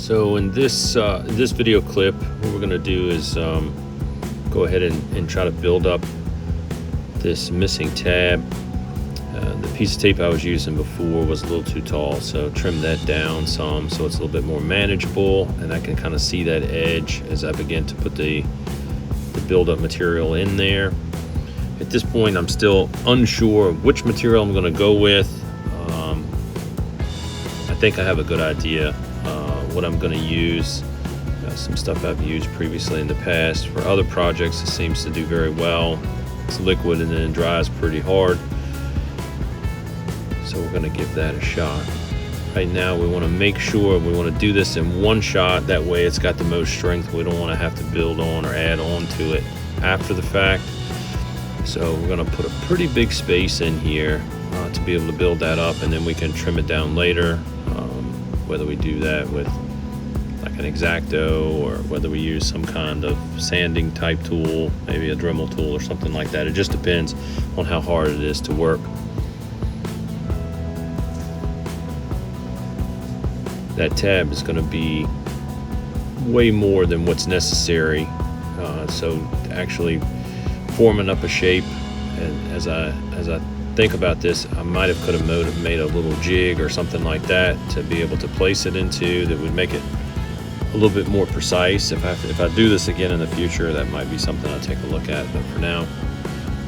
So in this video clip, what we're going to do is go ahead and try to build up this missing tab. The piece of tape I was using before was a little too tall, so trim that down some so it's a little bit more manageable, and I can kind of see that edge as I begin to put the build-up material in there. At this point, I'm still unsure of which material I'm going to go with. I think I have a good idea what I'm going to use. Some stuff I've used previously in the past for other projects. It seems to do very well. It's liquid and then it dries pretty hard, so we're going to give that a shot. Right now we want to make sure we want to do this in one shot, that way it's got the most strength. We don't want to have to build on or add on to it after the fact. So we're going to put a pretty big space in here to be able to build that up, and then we can trim it down later, whether we do that with like an X-Acto or whether we use some kind of sanding type tool, maybe a Dremel tool or something like that. It just depends on how hard it is to work. That tab is going to be way more than what's necessary, so actually forming up a shape, and as I think about this, I might have could have made a little jig or something like that to be able to place it into, that would make it a little bit more precise. If I do this again in the future, that might be something I'll take a look at, but for now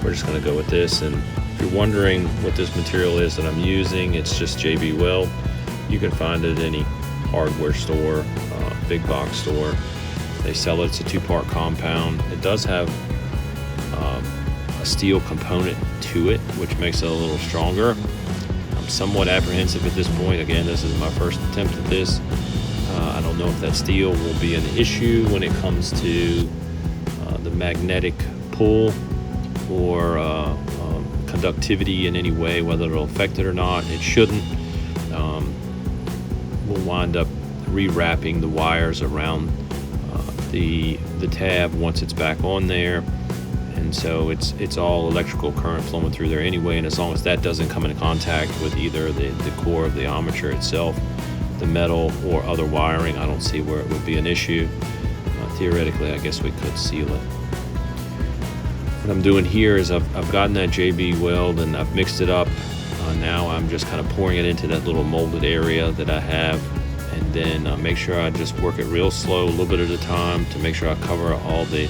we're just going to go with this. And if you're wondering what this material is that I'm using, it's just JB Weld. You can find it at any hardware store, big box store. They sell it. It's a 2-part compound. It does have a steel component to it, which makes it a little stronger. I'm somewhat apprehensive at this point. Again, this is my first attempt at this. I don't know if that steel will be an issue when it comes to the magnetic pull or conductivity in any way, whether it'll affect it or not. It shouldn't. We'll wind up rewrapping the wires around the tab once it's back on there, and so it's all electrical current flowing through there anyway, and as long as that doesn't come into contact with either the core of the armature itself, the metal, or other wiring, I don't see where it would be an issue. Theoretically, I guess we could seal it. What I'm doing here is I've gotten that JB Weld and I've mixed it up. Now I'm just kind of pouring it into that little molded area that I have, and then make sure I just work it real slow, a little bit at a time, to make sure I cover all the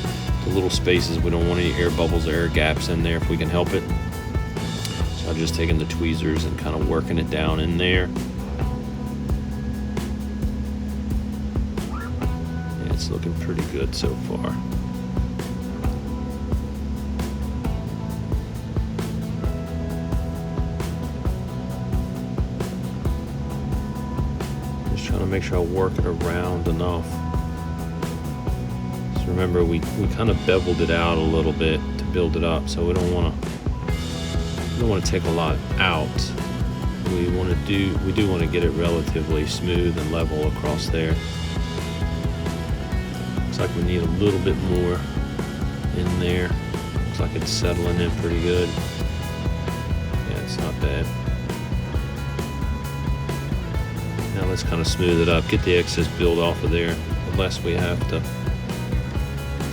little spaces. We don't want any air bubbles or air gaps in there if we can help it. So I'm just taking the tweezers and kind of working it down in there. Yeah, it's looking pretty good so far. Trying to make sure I work it around enough. So remember, we kind of beveled it out a little bit to build it up, so we don't want to take a lot out. We do want to get it relatively smooth and level across there. Looks like we need a little bit more in there. Looks like it's settling in pretty good. Yeah, it's not bad. Now let's kind of smooth it up, get the excess build off of there. The less we have to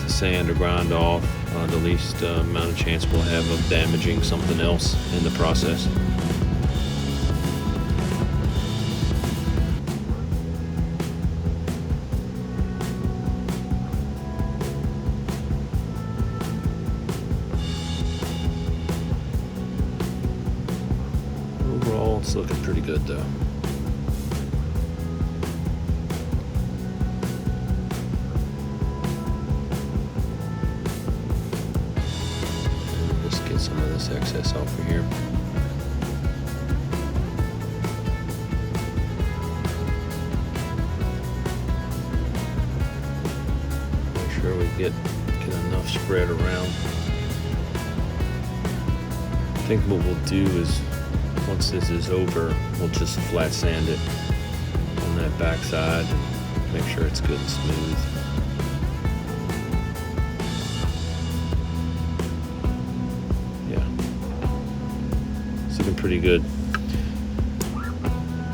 sand or grind off, the least amount of chance we'll have of damaging something else in the process. Overall, it's looking pretty good though. Some of this excess off of here. Make sure we get enough spread around. I think what we'll do is, once this is over, we'll just flat sand it on that back side and make sure it's good and smooth. Looking pretty good.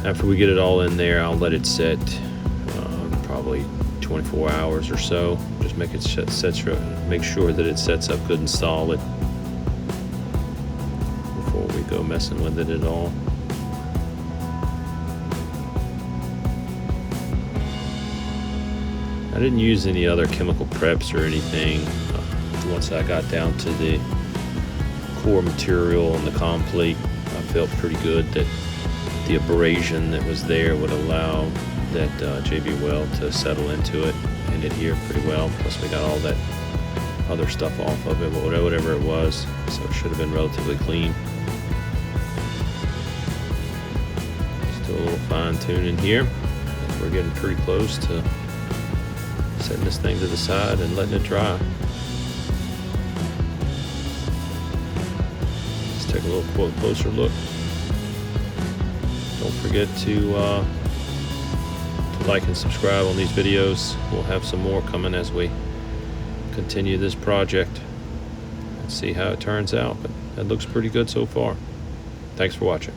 After we get it all in there, I'll let it set, probably 24 hours or so. Just make sure that it sets up good and solid before we go messing with it at all. I didn't use any other chemical preps or anything. Once I got down to the core material and the complete, I felt pretty good that the abrasion that was there would allow that JB weld to settle into it and adhere pretty well. Plus we got all that other stuff off of it, whatever it was, so it should have been relatively clean. Just do a little fine tuning here. We're getting pretty close to setting this thing to the side and letting it dry. Let's take a little closer look. Don't forget to like and subscribe on these videos. We'll have some more coming as we continue this project and see how it turns out, but it looks pretty good so far. Thanks for watching.